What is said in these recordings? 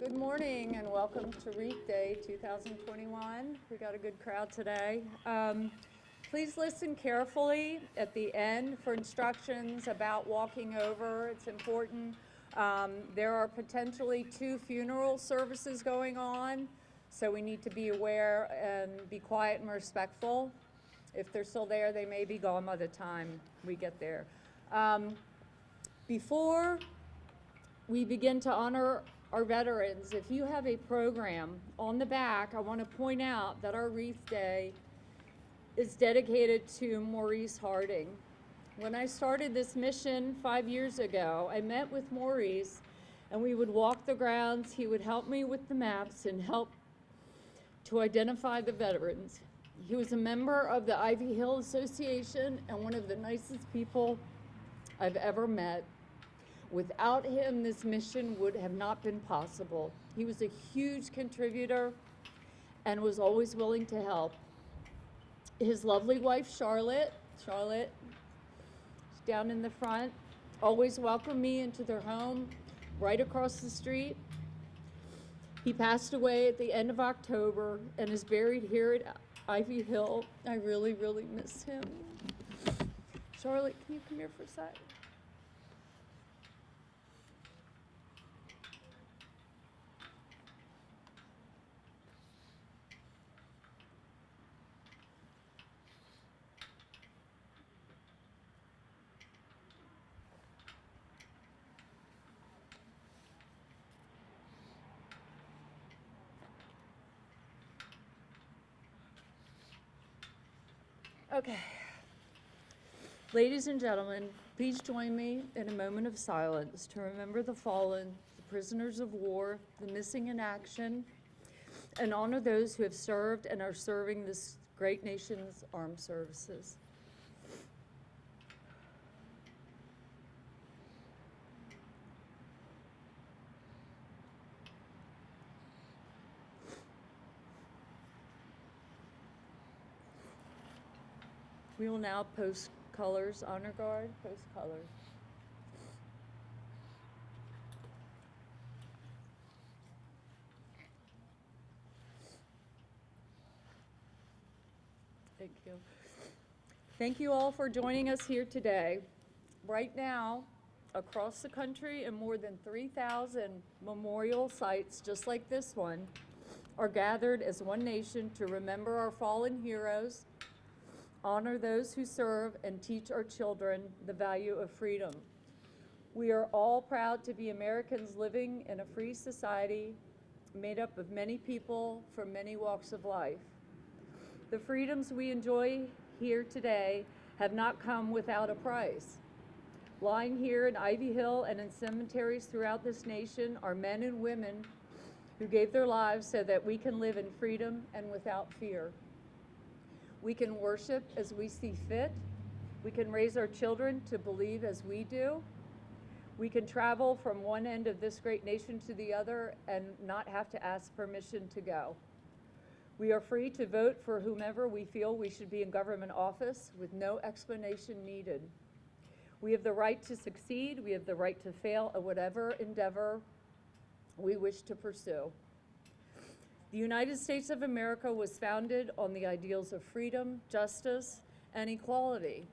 Good morning and welcome to Wreath Day 2021. We got a good crowd today. Please listen carefully at the end for instructions about walking over. It's important. There are potentially 2 funeral services going on, so we need to be aware and be quiet and respectful. If they're still there, they may be gone by the time we get there. Before we begin to honor our veterans, if you have a program on the back, I want to point out that our Wreath Day is dedicated to Maurice Harding. When I started this mission 5 years ago, I met with Maurice and we would walk the grounds. He would help me with the maps and help to identify the veterans. He was a member of the Ivy Hill Association and one of the nicest people I've ever met. Without him, this mission would have not been possible. He was a huge contributor and was always willing to help. His lovely wife, Charlotte, she's down in the front, always welcomed me into their home right across the street. He passed away at the end of October and is buried here at Ivy Hill. I really, really miss him. Charlotte, can you come here for a sec? Okay. Ladies and gentlemen, please join me in a moment of silence to remember the fallen, the prisoners of war, the missing in action, and honor those who have served and are serving this great nation's armed services. We will now post colors, honor guard, post colors. Thank you. Thank you all for joining us here today. Right now, across the country and more than 3,000 memorial sites just like this one are gathered as one nation to remember our fallen heroes, honor those who serve, and teach our children the value of freedom. We are all proud to be Americans living in a free society made up of many people from many walks of life. The freedoms we enjoy here today have not come without a price. Lying here in Ivy Hill and in cemeteries throughout this nation are men and women who gave their lives so that we can live in freedom and without fear. We can worship as we see fit. We can raise our children to believe as we do. We can travel from one end of this great nation to the other and not have to ask permission to go. We are free to vote for whomever we feel we should be in government office with no explanation needed. We have the right to succeed. We have the right to fail at whatever endeavor we wish to pursue. The United States of America was founded on the ideals of freedom, justice, and equality.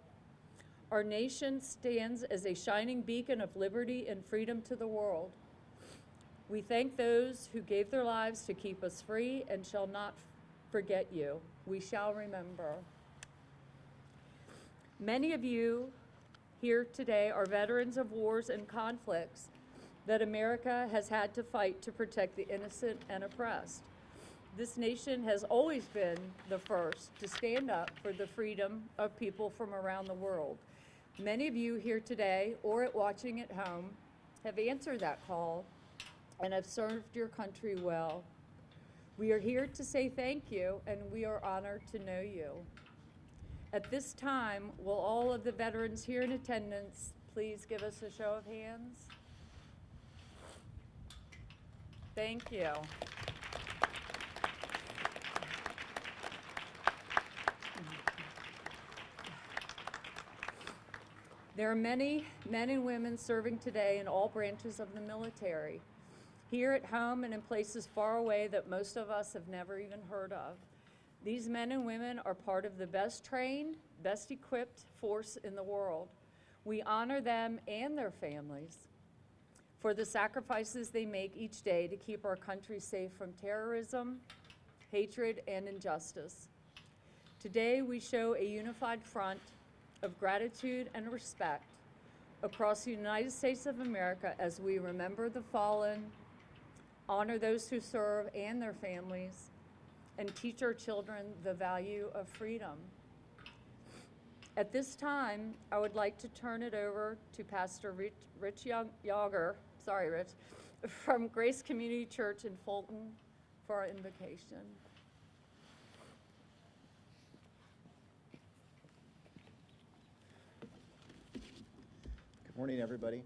Our nation stands as a shining beacon of liberty and freedom to the world. We thank those who gave their lives to keep us free and shall not forget you. We shall remember. Many of you here today are veterans of wars and conflicts that America has had to fight to protect the innocent and oppressed. This nation has always been the first to stand up for the freedom of people from around the world. Many of you here today or watching at home have answered that call and have served your country well. We are here to say thank you, and we are honored to know you. At this time, will all of the veterans here in attendance please give us a show of hands? Thank you. There are many men and women serving today in all branches of the military. here at home and in places far away that most of us have never even heard of. These men and women are part of the best trained, best equipped force in the world. We honor them and their families for the sacrifices they make each day to keep our country safe from terrorism, hatred, and injustice. Today, we show a unified front of gratitude and respect across the United States of America as we remember the fallen, honor those who serve and their families, and teach our children the value of freedom. At this time, I would like to turn it over to Pastor Rich Yager, sorry Rich, from Grace Community Church in Fulton for our invocation. Good morning, everybody.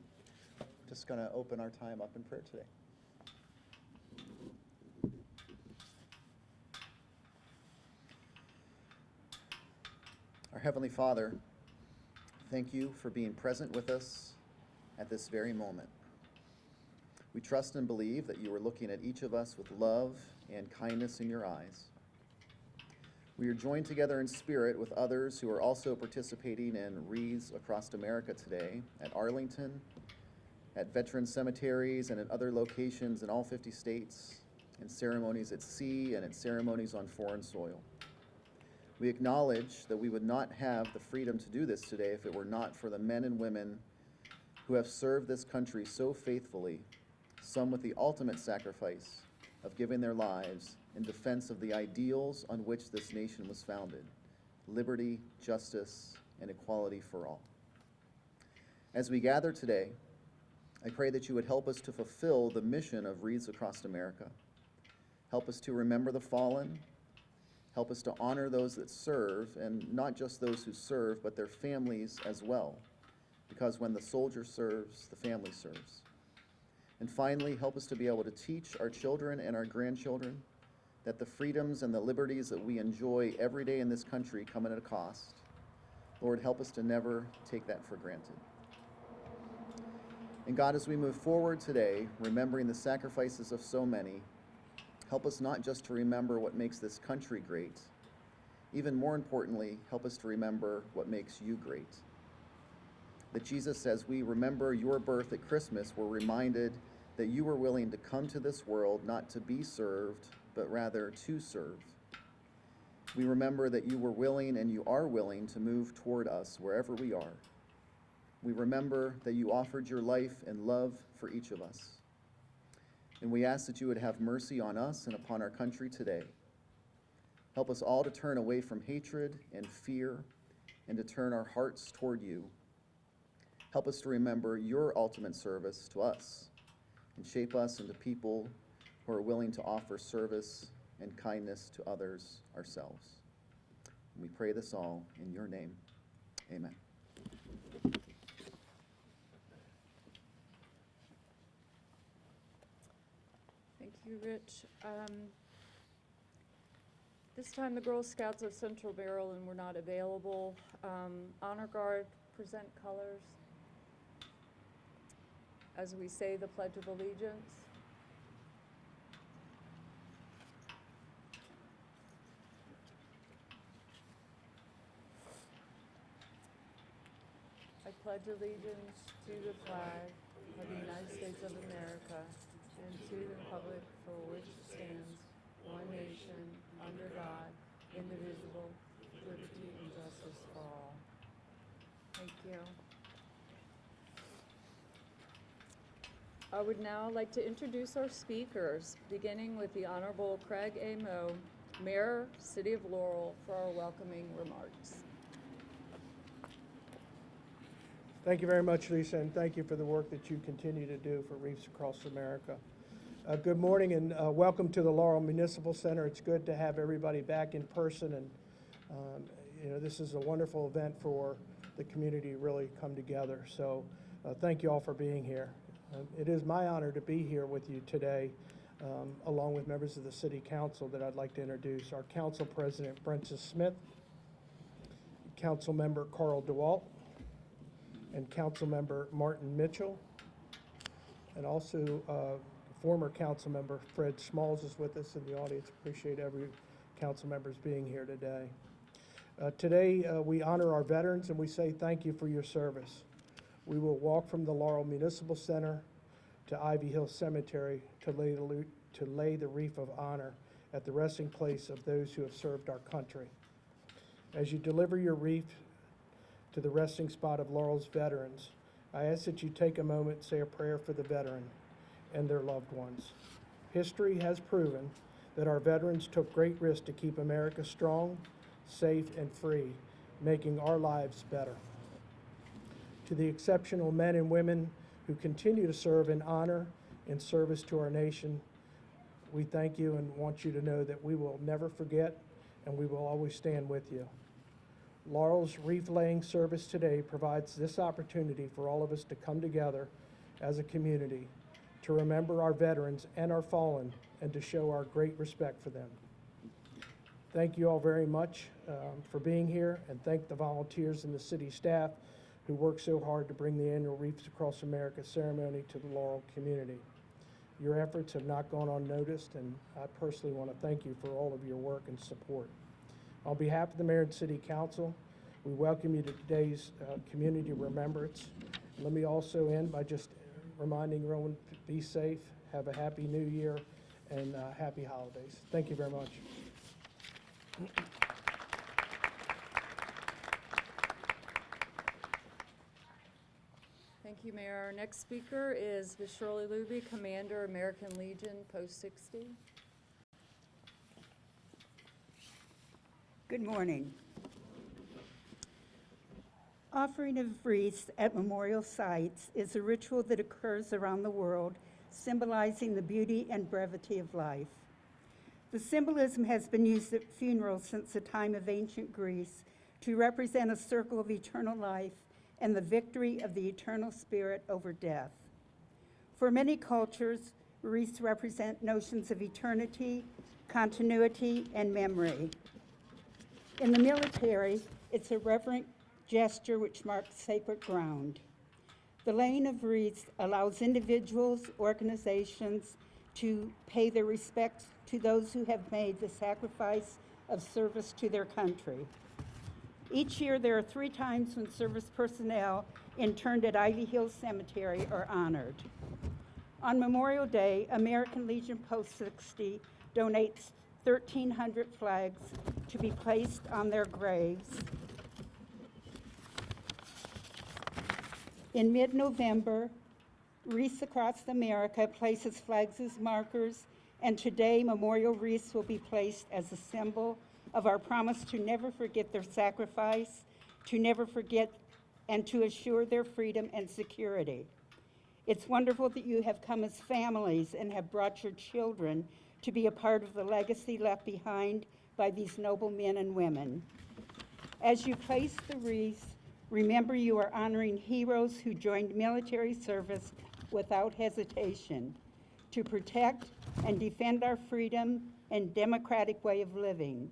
Just going to open our time up in prayer today. Our Heavenly Father, thank you for being present with us at this very moment. We trust and believe that you are looking at each of us with love and kindness in your eyes. We are joined together in spirit with others who are also participating in Wreaths across America today at Arlington, at veteran cemeteries, and at other locations in all 50 states, in ceremonies at sea and at ceremonies on foreign soil. We acknowledge that we would not have the freedom to do this today if it were not for the men and women who have served this country so faithfully, some with the ultimate sacrifice of giving their lives in defense of the ideals on which this nation was founded: liberty, justice, and equality for all. As we gather today, I pray that you would help us to fulfill the mission of Wreaths Across America. Help us to remember the fallen. Help us to honor those that serve, and not just those who serve, but their families as well, because when the soldier serves, the family serves. And finally, help us to be able to teach our children and our grandchildren that the freedoms and the liberties that we enjoy every day in this country come at a cost. Lord, help us to never take that for granted. And God, as we move forward today, remembering the sacrifices of so many, help us not just to remember what makes this country great. Even more importantly, help us to remember what makes you great. That Jesus, as we remember your birth at Christmas, we're reminded that you were willing to come to this world not to be served, but rather to serve. We remember that you were willing and you are willing to move toward us wherever we are. We remember that you offered your life and love for each of us. And we ask that you would have mercy on us and upon our country today. Help us all to turn away from hatred and fear and to turn our hearts toward you. Help us to remember your ultimate service to us and shape us into people who are willing to offer service and kindness to others ourselves. And we pray this all in your name. Amen. Thank you, Rich. This time the Girl Scouts of Central Maryland were not available. Honor Guard, present colors as we say the Pledge of Allegiance. I pledge allegiance to the flag of the United States of America and to the republic for which it stands, one nation, under God, indivisible, with liberty and justice for all. Thank you. I would now like to introduce our speakers, beginning with the Honorable Craig A. Moe, Mayor, City of Laurel, for our welcoming remarks. Thank you very much, Lisa, and thank you for the work that you continue to do for Wreaths Across America. Good morning and welcome to the Laurel Municipal Center. It's good to have everybody back in person, and this is a wonderful event for the community to really come together. So thank you all for being here. It is my honor to be here with you today, along with members of the City Council that I'd like to introduce. Our Council President, Brentis Smith, Council Member Carl DeWalt, and Council Member Martin Mitchell, and also former council member Fred Smalls is with us in the audience. Appreciate every council members being here today. Today, we honor our veterans and we say thank you for your service. We will walk from the Laurel Municipal Center to Ivy Hill Cemetery to lay the wreath of honor at the resting place of those who have served our country. As you deliver your wreath to the resting spot of Laurel's veterans, I ask that you take a moment and say a prayer for the veteran and their loved ones. History has proven that our veterans took great risks to keep America strong, safe, and free, making our lives better. To the exceptional men and women who continue to serve in honor and service to our nation, we thank you and want you to know that we will never forget and we will always stand with you. Laurel's wreath-laying service today provides this opportunity for all of us to come together as a community to remember our veterans and our fallen and to show our great respect for them. Thank you all very much for being here, and thank the volunteers and the city staff who work so hard to bring the annual Wreaths Across America ceremony to the Laurel community. Your efforts have not gone unnoticed, and I personally want to thank you for all of your work and support. On behalf of the Mayor and City Council, we welcome you to today's community remembrance. Let me also end by just reminding everyone to be safe, have a happy new year, and happy holidays. Thank you very much. Thank you, Mayor. Our next speaker is Ms. Shirley Luby, Commander, American Legion, Post 60. Good morning. Offering of wreaths at memorial sites is a ritual that occurs around the world, symbolizing the beauty and brevity of life. The symbolism has been used at funerals since the time of ancient Greece to represent a circle of eternal life and the victory of the eternal spirit over death. For many cultures, wreaths represent notions of eternity, continuity, and memory. In the military, it's a reverent gesture which marks sacred ground. The laying of wreaths allows individuals, organizations to pay their respects to those who have made the sacrifice of service to their country. Each year, there are 3 times when service personnel interned at Ivy Hill Cemetery are honored. On Memorial Day, American Legion Post 60 donates 1,300 flags to be placed on their graves. In mid-November, Wreaths Across America places flags as markers, and today memorial wreaths will be placed as a symbol of our promise to never forget their sacrifice, to never forget, and to assure their freedom and security. It's wonderful that you have come as families and have brought your children to be a part of the legacy left behind by these noble men and women. As you place the wreaths, remember you are honoring heroes who joined military service without hesitation to protect and defend our freedom and democratic way of living.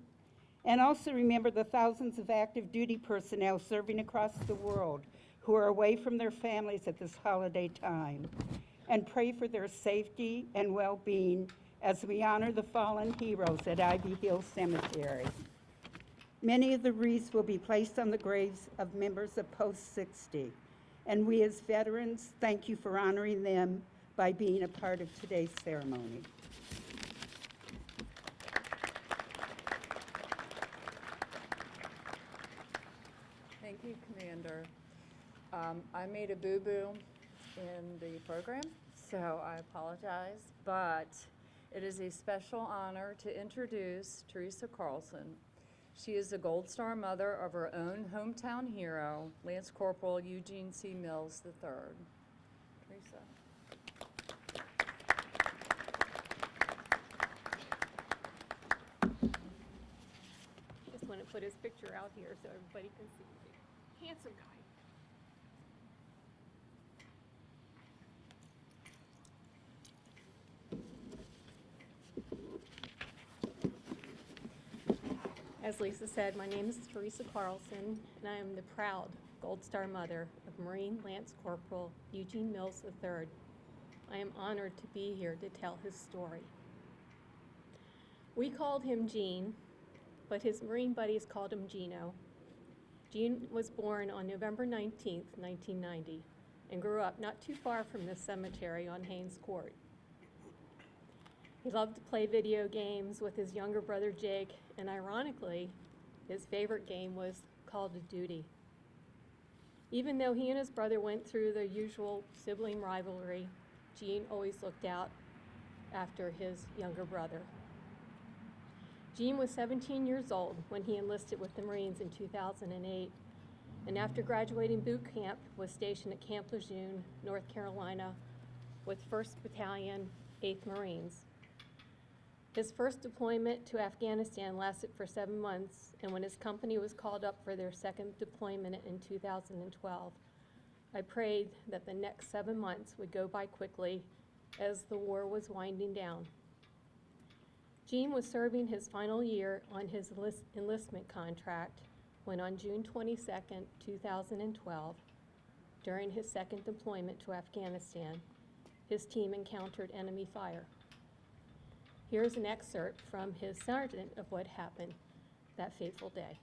And also remember the thousands of active duty personnel serving across the world who are away from their families at this holiday time. And pray for their safety and well-being as we honor the fallen heroes at Ivy Hill Cemetery. Many of the wreaths will be placed on the graves of members of Post 60. And we as veterans, thank you for honoring them by being a part of today's ceremony. Thank you, Commander. I made a boo-boo in the program, so I apologize, but it is a special honor to introduce Teresa Carlson. She is the Gold Star mother of her own hometown hero, Lance Corporal Eugene C. Mills III. Teresa. Just want to put his picture out here so everybody can see. Handsome guy. As Lisa said, my name is Teresa Carlson, and I am the proud Gold Star mother of Marine Lance Corporal Eugene Mills III. I am honored to be here to tell his story. We called him Gene, but his Marine buddies called him Gino. Gene was born on November 19th, 1990, and grew up not too far from this cemetery on Haynes Court. He loved to play video games with his younger brother Jake, and ironically, his favorite game was Call of Duty. Even though he and his brother went through the usual sibling rivalry, Gene always looked out after his younger brother. Gene was 17 years old when he enlisted with the Marines in 2008, and after graduating boot camp, was stationed at Camp Lejeune, North Carolina, with 1st Battalion, 8th Marines. His first deployment to Afghanistan lasted for 7 months, and when his company was called up for their second deployment in 2012, I prayed that the next 7 months would go by quickly as the war was winding down. Gene was serving his final year on his enlistment contract when on June 22, 2012, during his second deployment to Afghanistan, his team encountered enemy fire. Here's an excerpt from his sergeant of what happened that fateful day.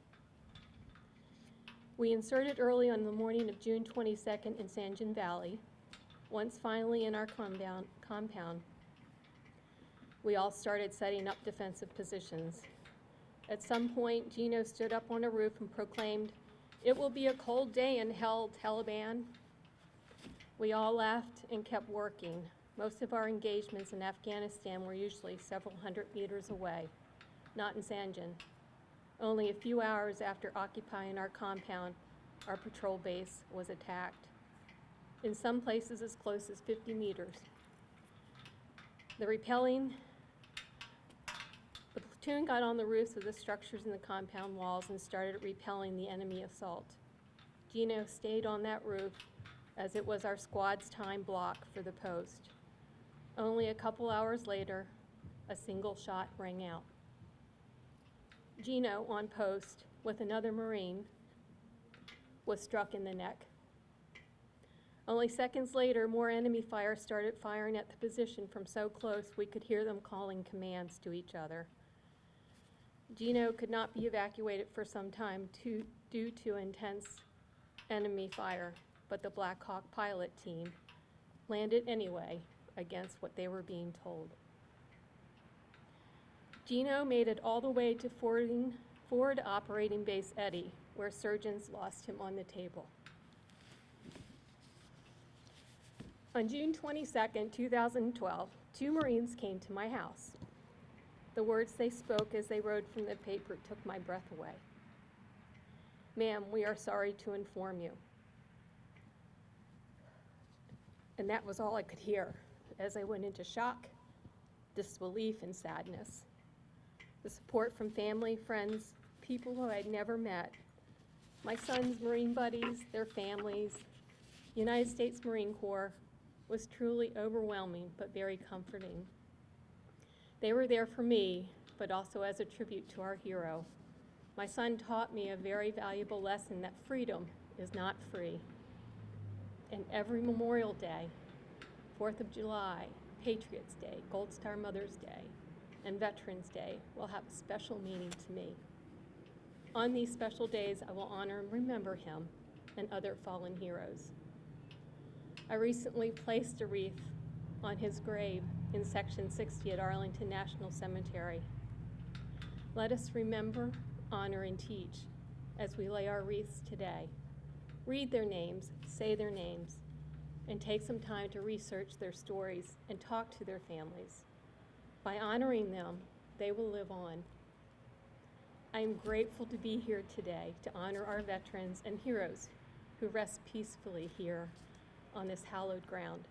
We inserted early on the morning of June 22nd in Sanjan Valley. Once finally in our compound, we all started setting up defensive positions. At some point, Gino stood up on a roof and proclaimed, "It will be a cold day in hell, Taliban." We all laughed and kept working. Most of our engagements in Afghanistan were usually several hundred meters away, not in Sanjan. Only a few hours after occupying our compound, our patrol base was attacked. In some places as close as 50 meters. The platoon got on the roofs of the structures in the compound walls and started repelling the enemy assault. Gino stayed on that roof as it was our squad's time block for the post. Only a couple hours later, a single shot rang out. Gino, on post with another Marine, was struck in the neck. Only seconds later, more enemy fire started firing at the position from so close we could hear them calling commands to each other. Gino could not be evacuated for some time due to intense enemy fire, but the Black Hawk pilot team landed anyway against what they were being told. Gino made it all the way to Forward Operating Base Eddy, where surgeons lost him on the table. On June 22, 2012, 2 Marines came to my house. The words they spoke as they rode from the paper took my breath away. "Ma'am, we are sorry to inform you." And that was all I could hear as I went into shock, disbelief, and sadness. The support from family, friends, people who I'd never met, my son's Marine buddies, their families, United States Marine Corps, was truly overwhelming but very comforting. They were there for me, but also as a tribute to our hero. My son taught me a very valuable lesson that freedom is not free. And every Memorial Day, 4th of July, Patriots Day, Gold Star Mother's Day, and Veterans Day will have a special meaning to me. On these special days, I will honor and remember him and other fallen heroes. I recently placed a wreath on his grave in Section 60 at Arlington National Cemetery. Let us remember, honor, and teach as we lay our wreaths today. Read their names, say their names, and take some time to research their stories and talk to their families. By honoring them, they will live on. I am grateful to be here today to honor our veterans and heroes who rest peacefully here on this hallowed ground.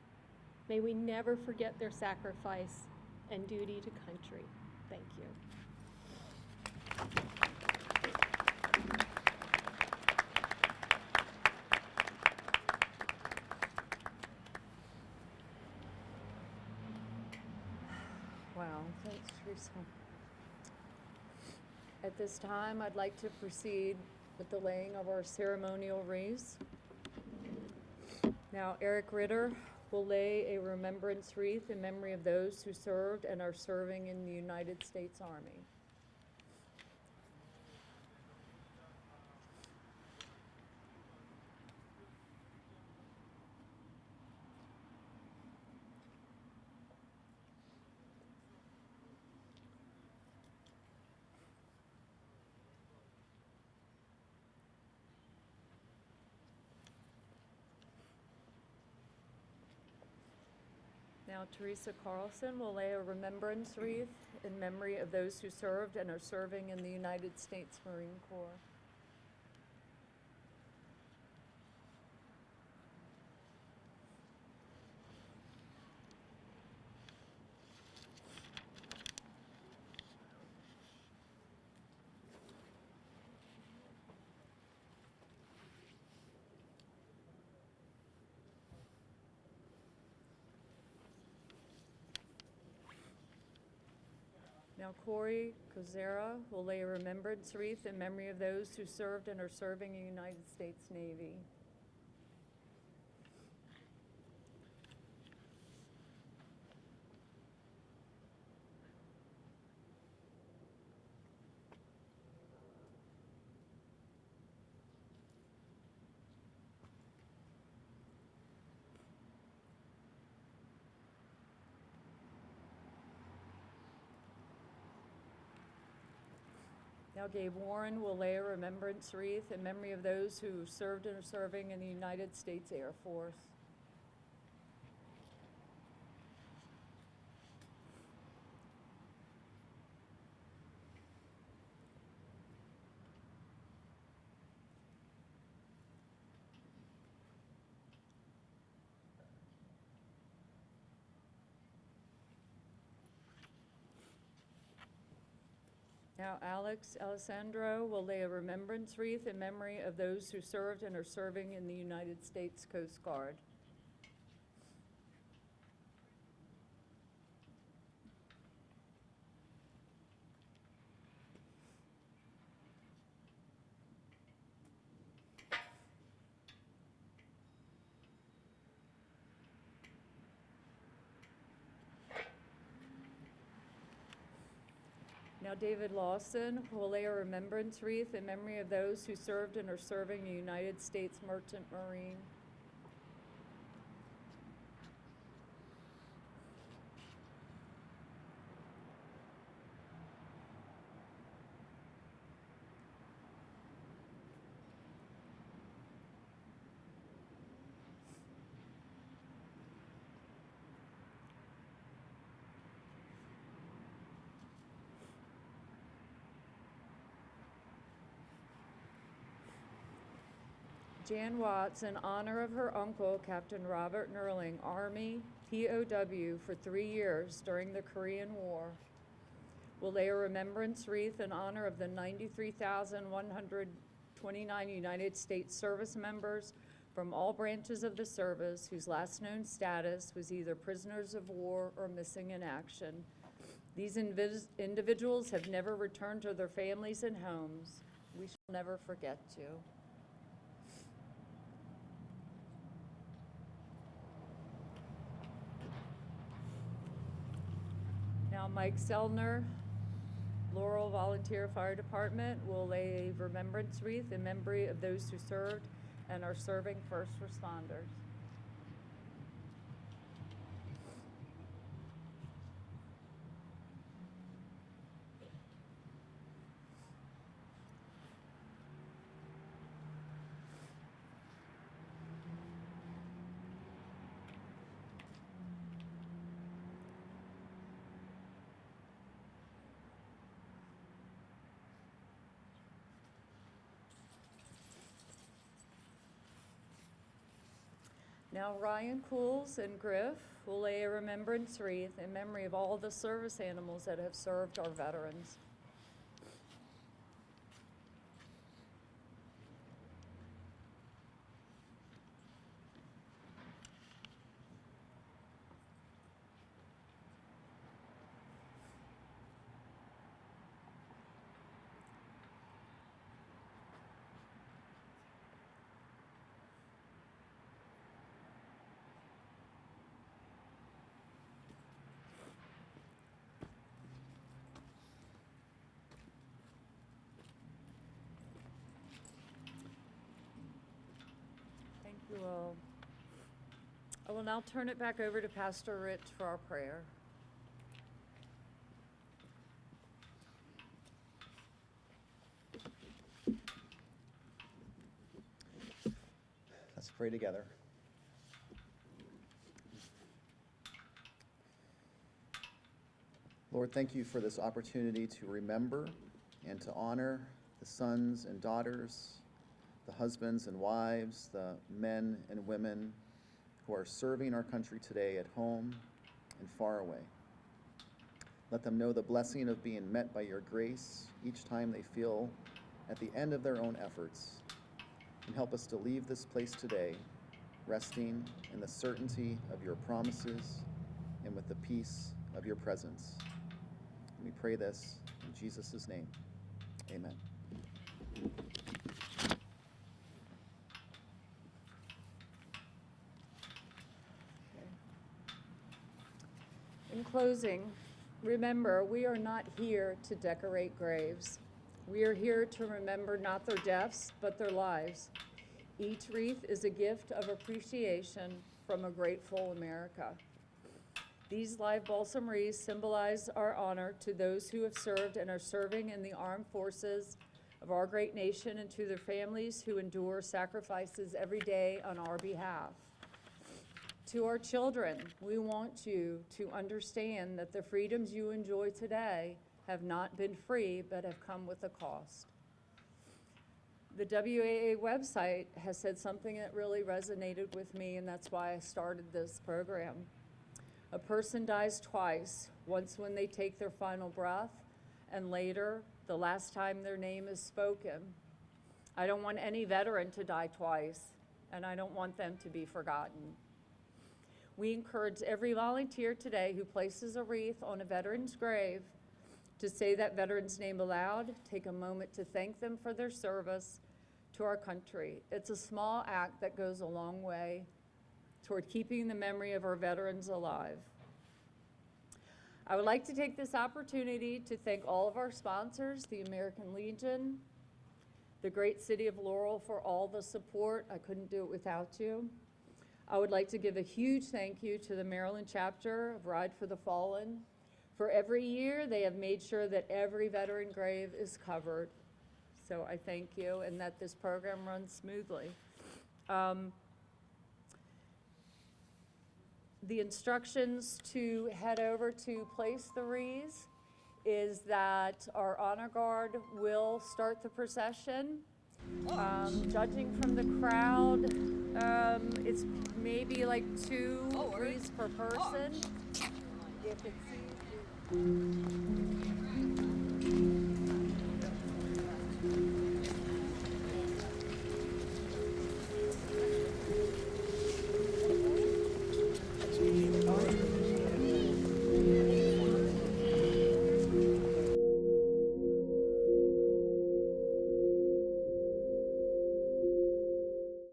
May we never forget their sacrifice and duty to country. Thank you. Wow, thanks, Teresa. At this time, I'd like to proceed with the laying of our ceremonial wreaths. Now, Eric Ritter will lay a remembrance wreath in memory of those who served and are serving in the United States Army. Now, Teresa Carlson will lay a remembrance wreath in memory of those who served and are serving in the United States Marine Corps. Now, Corey Kozera will lay a remembrance wreath in memory of those who served and are serving in the United States Navy. Now, Gabe Warren will lay a remembrance wreath in memory of those who served and are serving in the United States Air Force. Now, Alex Alessandro will lay a remembrance wreath in memory of those who served and are serving in the United States Coast Guard. Now, David Lawson will lay a remembrance wreath in memory of those who served and are serving the United States Merchant Marine. Jan Watts, in honor of her uncle, Captain Robert Nerling, Army POW for 3 years during the Korean War, will lay a remembrance wreath in honor of the 93,129 United States service members from all branches of the service whose last known status was either prisoners of war or missing in action. These individuals have never returned to their families and homes. We shall never forget you. Now, Mike Selner, Laurel Volunteer Fire Department, will lay a remembrance wreath in memory of those who served and are serving first responders. Now, Ryan Cools and Griff will lay a remembrance wreath in memory of all the service animals that have served our veterans. I will now turn it back over to Pastor Rich for our prayer. Let's pray together. Lord, thank you for this opportunity to remember and to honor the sons and daughters, the husbands and wives, the men and women who are serving our country today at home and far away. Let them know the blessing of being met by your grace each time they feel at the end of their own efforts. And help us to leave this place today resting in the certainty of your promises and with the peace of your presence. We pray this in Jesus' name. Amen. In closing, remember, we are not here to decorate graves. We are here to remember not their deaths, but their lives. Each wreath is a gift of appreciation from a grateful America. These live balsam wreaths symbolize our honor to those who have served and are serving in the armed forces of our great nation and to their families who endure sacrifices every day on our behalf. To our children, we want you to understand that the freedoms you enjoy today have not been free, but have come with a cost. The WAA website has said something that really resonated with me, and that's why I started this program. A person dies twice, once when they take their final breath, and later, the last time their name is spoken. I don't want any veteran to die twice, and I don't want them to be forgotten. We encourage every volunteer today who places a wreath on a veteran's grave to say that veteran's name aloud, take a moment to thank them for their service to our country. It's a small act that goes a long way toward keeping the memory of our veterans alive. I would like to take this opportunity to thank all of our sponsors, the American Legion, the great city of Laurel for all the support. I couldn't do it without you. I would like to give a huge thank you to the Maryland chapter of Ride for the Fallen. For every year, they have made sure that every veteran grave is covered. So I thank you, and that this program runs smoothly. The instructions to head over to place the wreaths is that our honor guard will start the procession. Judging from the crowd, it's maybe like 2 wreaths per person. If it's